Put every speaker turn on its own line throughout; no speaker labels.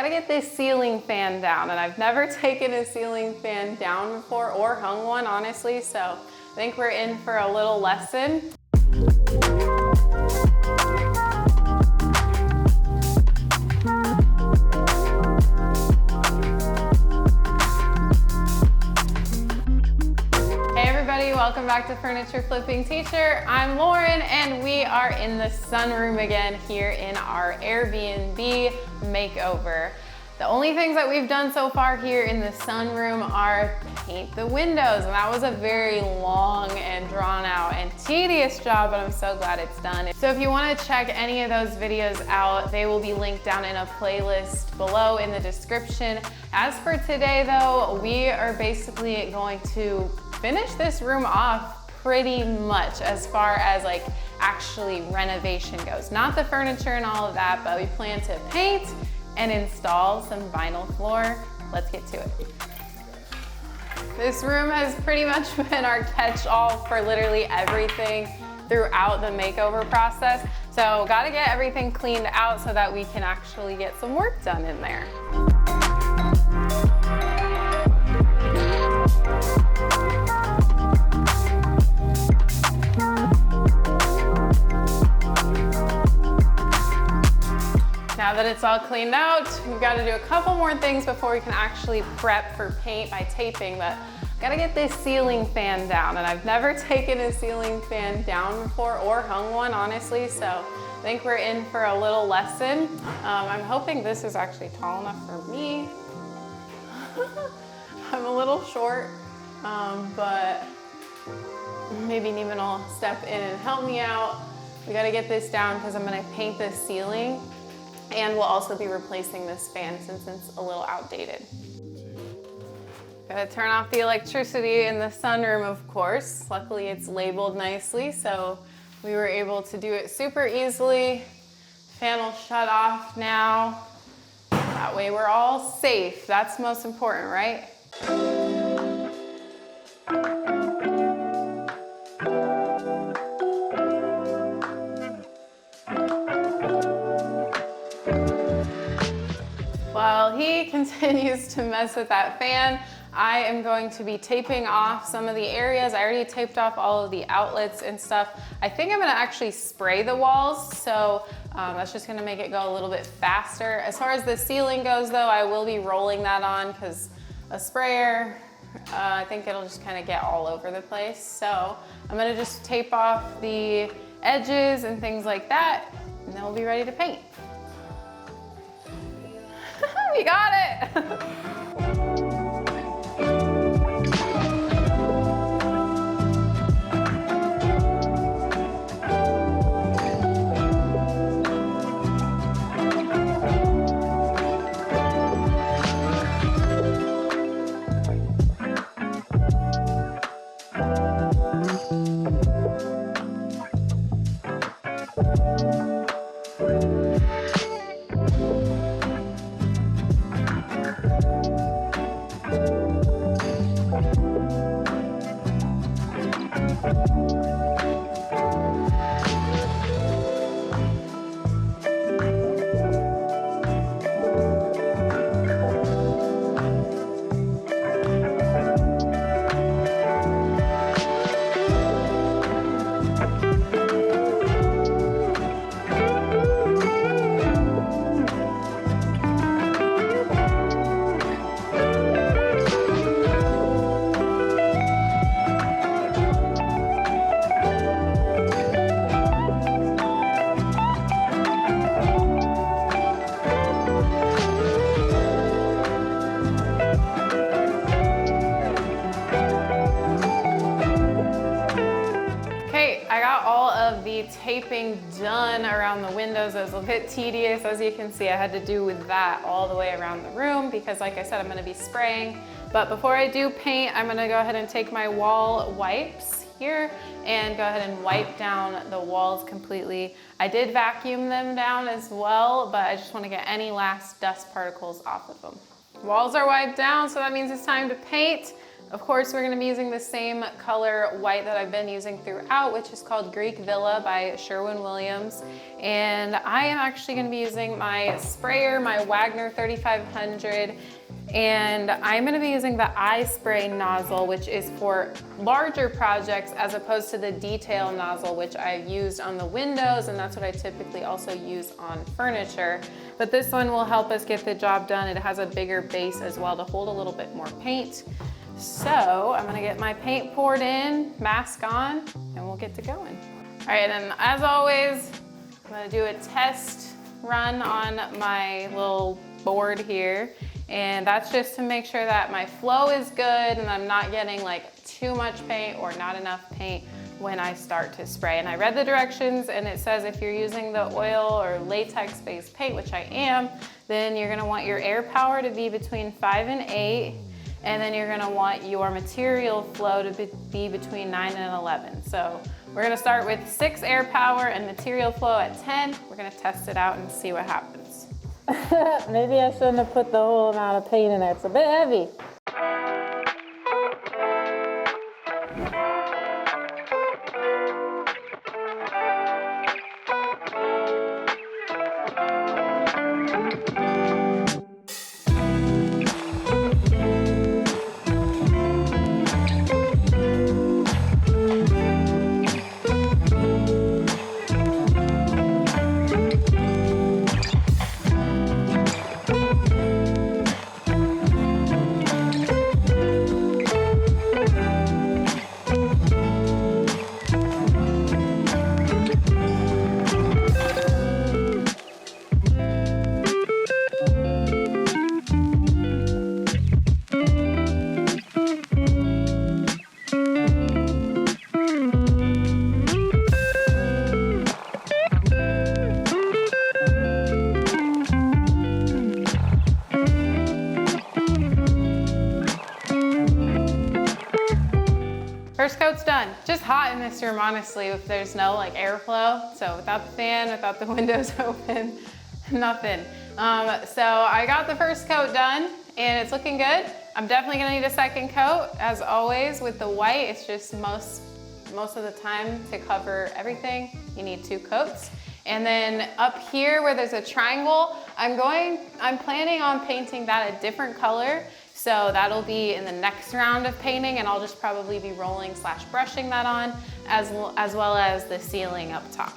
Gotta get this ceiling fan down, and I've never taken a ceiling fan down before or hung one, honestly, so I think we're in for a little lesson. Welcome back to Furniture Flipping Teacher. I'm Lauren and we are in the sunroom again here in our Airbnb makeover. The only things that we've done so far here in the sunroom are paint the windows, and that was a very long and drawn out and tedious job, but I'm so glad it's done. So if you want to check any of those videos out, they will be linked down in a playlist below in the description. As for today though, we are basically going to finish this room off pretty much as far as like actually renovation goes. Not the furniture and all of that, but we plan to paint and install some vinyl floor. Let's get to it. This room has pretty much been our catch-all for literally everything throughout the makeover process. So gotta get everything cleaned out so that we can actually get some work done in there. Now that it's all cleaned out, we've got to do a couple more things before we can actually prep for paint by taping, but gotta get this ceiling fan down, and I've never taken a ceiling fan down before or hung one, honestly, so I think we're in for a little lesson. I'm hoping this is actually tall enough for me. I'm a little short, but maybe Neiman will step in and help me out. We gotta get this down because I'm gonna paint this ceiling. And we'll also be replacing this fan since it's a little outdated. Gotta turn off the electricity in the sunroom, of course. Luckily it's labeled nicely, so we were able to do it super easily. Fan will shut off now. That way we're all safe. That's most important, right? While he continues to mess with that fan, I am going to be taping off some of the areas. I already taped off all of the outlets and stuff. I think I'm gonna actually spray the walls, so that's just gonna make it go a little bit faster. As far as the ceiling goes though, I will be rolling that on because a sprayer, I think it'll just kind of get all over the place. So I'm gonna just tape off the edges and things like that, and then we'll be ready to paint. You got it! Taping done around the windows. It was a bit tedious, as you can see. I had to do with that all the way around the room because, like I said, I'm going to be spraying. But before I do paint, I'm going to go ahead and take my wall wipes here and go ahead and wipe down the walls completely. I did vacuum them down as well, but I just want to get any last dust particles off of them. Walls are wiped down, so that means it's time to paint. Of course, we're gonna be using the same color white that I've been using throughout, which is called Greek Villa by Sherwin-Williams. And I am actually gonna be using my sprayer, my Wagner 3500, and I'm gonna be using the eye spray nozzle, which is for larger projects as opposed to the detail nozzle, which I've used on the windows, and that's what I typically also use on furniture. But this one will help us get the job done. It has a bigger base as well to hold a little bit more paint. So I'm gonna get my paint poured in, mask on, and we'll get to going. All right, and as always, I'm gonna do a test run on my little board here. And that's just to make sure that my flow is good and I'm not getting like too much paint or not enough paint when I start to spray. And I read the directions and it says if you're using the oil or latex-based paint, which I am, then you're gonna want your air power to be between 5 and 8. And then you're gonna want your material flow to be between 9 and 11. So we're gonna start with 6 air power and material flow at 10. We're gonna test it out and see what happens.
Maybe I shouldn't have put the whole amount of paint in there. It's a bit heavy.
First coat's done. Just hot in this room, honestly, if there's no like airflow. So without the fan, without the windows open, nothing. So I got the first coat done and it's looking good. I'm definitely gonna need a second coat. As always with the white, it's just most of the time to cover everything, you need 2 coats. And then up here where there's a triangle, I'm planning on painting that a different color. So that'll be in the next round of painting and I'll just probably be rolling/brushing that on as well as the ceiling up top.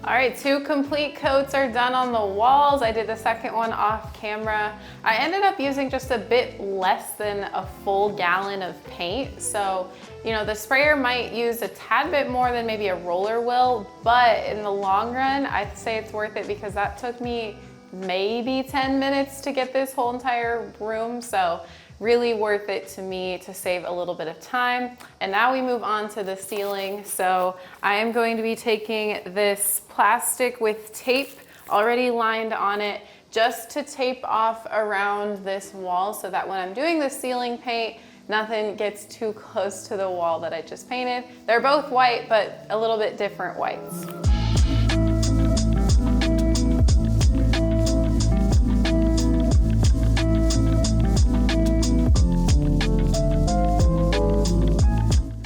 All right, 2 complete coats are done on the walls. I did the second one off camera. I ended up using just a bit less than a full gallon of paint. So, you know, the sprayer might use a tad bit more than maybe a roller will, but in the long run, I'd say it's worth it because that took me maybe 10 minutes to get this whole entire room. So really worth it to me to save a little bit of time. And now we move on to the ceiling. So I am going to be taking this plastic with tape already lined on it just to tape off around this wall so that when I'm doing the ceiling paint, nothing gets too close to the wall that I just painted. They're both white, but a little bit different whites.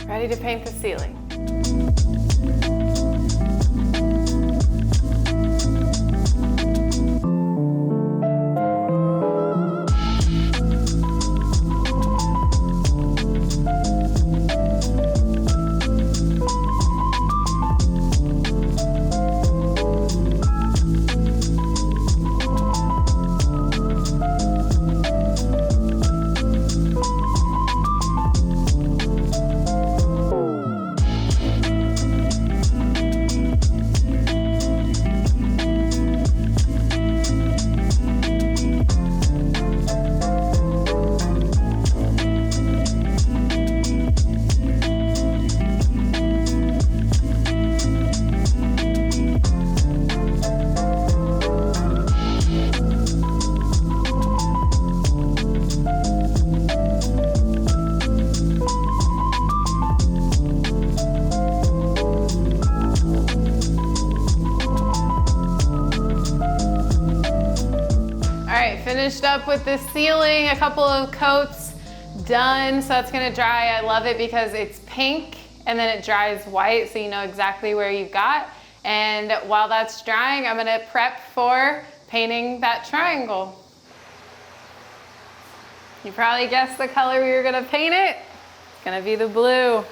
Ready to paint the ceiling. right, finished up with the ceiling, a couple of coats done, so that's gonna dry. I love it because it's pink and then it dries white, so you know exactly where you got. And while that's drying, I'm gonna prep for painting that triangle. You probably guessed the color we were gonna paint it. It's gonna be the blue.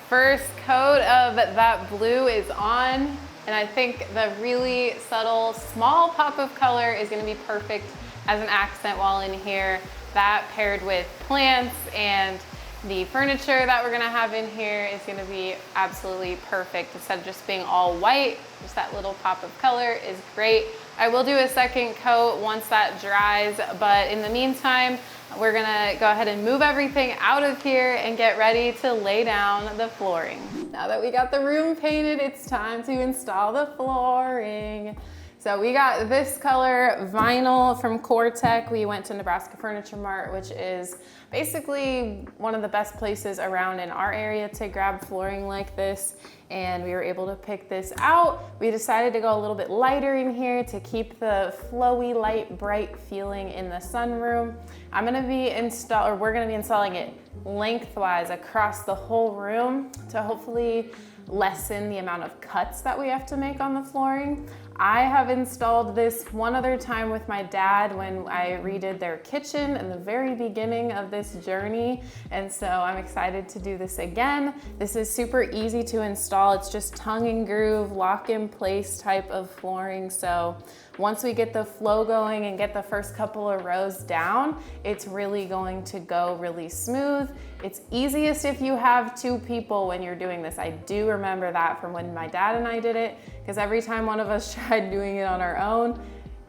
First coat of that blue is on, and I think the really subtle, small pop of color is gonna be perfect as an accent while in here. That paired with plants and the furniture that we're gonna have in here is gonna be absolutely perfect. Instead of just being all white, just that little pop of color is great. I will do a second coat once that dries, but in the meantime, we're gonna go ahead and move everything out of here and get ready to lay down the flooring. Now that we got the room painted, it's time to install the flooring. So we got this color vinyl from Core-Tech. We went to Nebraska Furniture Mart, which is basically one of the best places around in our area to grab flooring like this. And we were able to pick this out. We decided to go a little bit lighter in here to keep the flowy, light, bright feeling in the sunroom. We're gonna be installing it lengthwise across the whole room to hopefully lessen the amount of cuts that we have to make on the flooring. I have installed this one other time with my dad when I redid their kitchen in the very beginning of this journey. And so I'm excited to do this again. This is super easy to install. It's just tongue and groove, lock in place type of flooring. So once we get the flow going and get the first couple of rows down, it's really going to go really smooth. It's easiest if you have two people when you're doing this. I do remember that from when my dad and I did it, because every time one of us tried doing it on our own,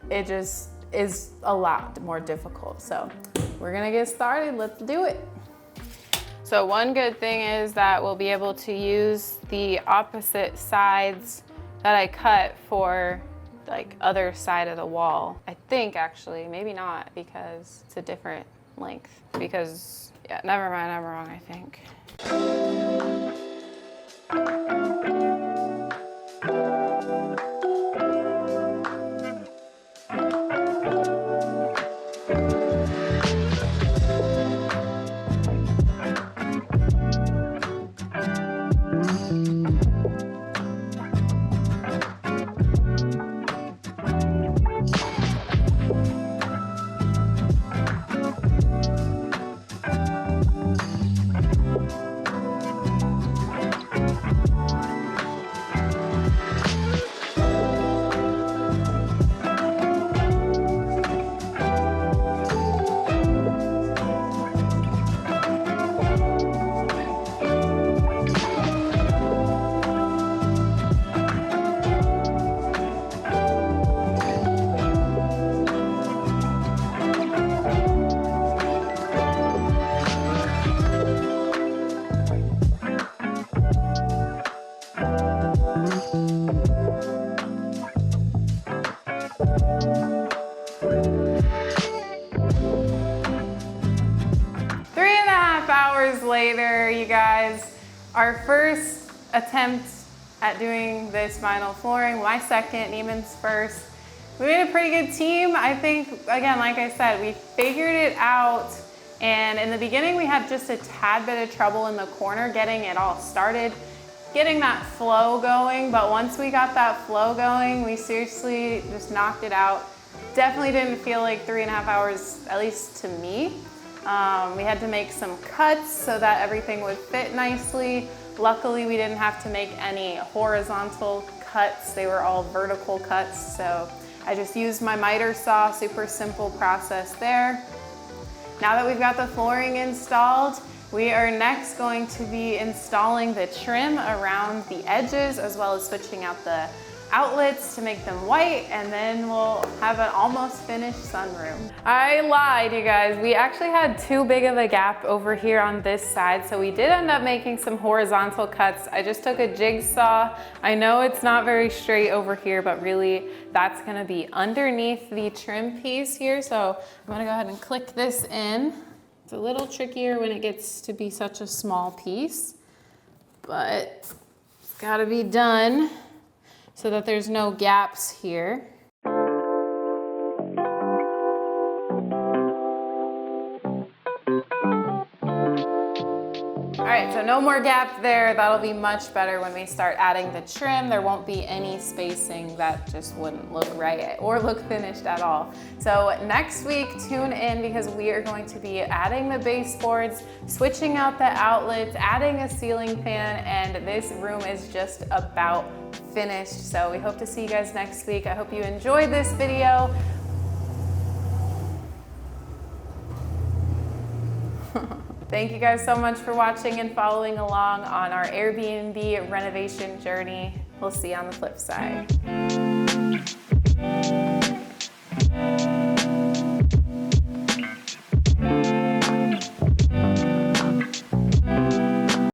it just is a lot more difficult. So we're gonna get started, let's do it. So one good thing is that we'll be able to use the opposite sides that I cut for like other side of the wall. I think actually, maybe not, because it's a different length. Because, yeah, never mind, I'm wrong, I think. 3.5 hours later, you guys, our first attempt at doing this vinyl flooring, my second, Neiman's first. We made a pretty good team. I think, again, like I said, we figured it out. And in the beginning, we had just a tad bit of trouble in the corner getting it all started, getting that flow going. But once we got that flow going, we seriously just knocked it out. Definitely didn't feel like 3.5 hours, at least to me. We had to make some cuts so that everything would fit nicely. Luckily, we didn't have to make any horizontal cuts. They were all vertical cuts, so I just used my miter saw, super simple process there. Now that we've got the flooring installed, we are next going to be installing the trim around the edges, as well as switching out the outlets to make them white, and then we'll have an almost finished sunroom. I lied, you guys. We actually had too big of a gap over here on this side, so we did end up making some horizontal cuts. I just took a jigsaw. I know it's not very straight over here, but really that's gonna be underneath the trim piece here. So I'm gonna go ahead and click this in. It's a little trickier when it gets to be such a small piece, but it's gotta be done so that there's no gaps here. All right, so no more gap there. That'll be much better when we start adding the trim. There won't be any spacing that just wouldn't look right or look finished at all. So next week, tune in because we are going to be adding the baseboards, switching out the outlets, adding a ceiling fan, and this room is just about finished. So we hope to see you guys next week. I hope you enjoyed this video. Thank you guys so much for watching and following along on our Airbnb renovation journey. We'll see you on the flip side.